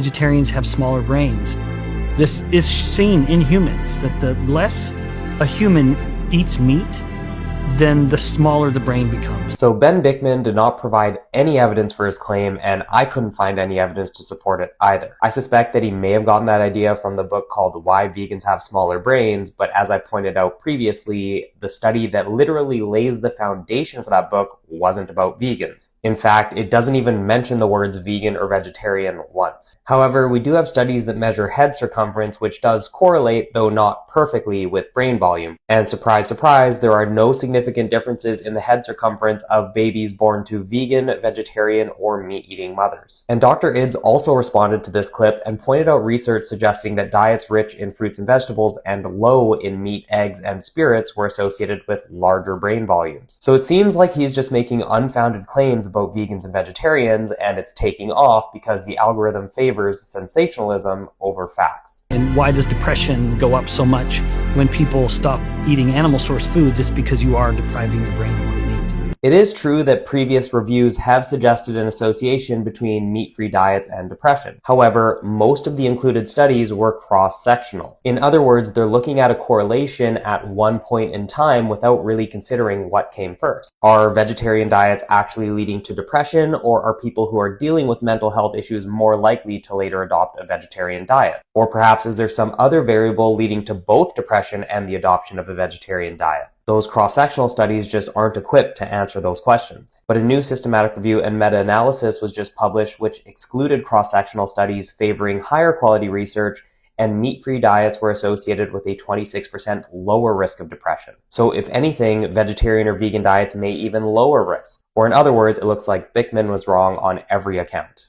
vegetarians have smaller brains. This is seen in humans, that the less a human eats meat, then the smaller the brain becomes. So Ben Bikman did not provide any evidence for his claim, and I couldn't find any evidence to support it either. I suspect that he may have gotten that idea from the book called Why Vegans Have Smaller Brains, but as I pointed out previously, the study that literally lays the foundation for that book wasn't about vegans. In fact, it doesn't even mention the words vegan or vegetarian once. However, we do have studies that measure head circumference, which does correlate, though not perfectly, with brain volume. And surprise, surprise, there are no significant differences in the head circumference of babies born to vegan, vegetarian, or meat-eating mothers. And Dr. Ids also responded to this clip and pointed out research suggesting that diets rich in fruits and vegetables and low in meat, eggs, and spirits were associated with larger brain volumes. So it seems like he's just making unfounded claims about vegans and vegetarians, and it's taking off because the algorithm favors sensationalism over facts. And why does depression go up so much when people stop eating animal source foods? It's because you are depriving your brain of what it needs. It is true that previous reviews have suggested an association between meat-free diets and depression. However, most of the included studies were cross-sectional. In other words, they're looking at a correlation at one point in time without really considering what came first. Are vegetarian diets actually leading to depression, or are people who are dealing with mental health issues more likely to later adopt a vegetarian diet? Or perhaps is there some other variable leading to both depression and the adoption of a vegetarian diet? Those cross-sectional studies just aren't equipped to answer those questions. But a new systematic review and meta-analysis was just published which excluded cross-sectional studies favoring higher quality research, and meat-free diets were associated with a 26% lower risk of depression. So if anything, vegetarian or vegan diets may even lower risk. Or in other words, it looks like Bikman was wrong on every account.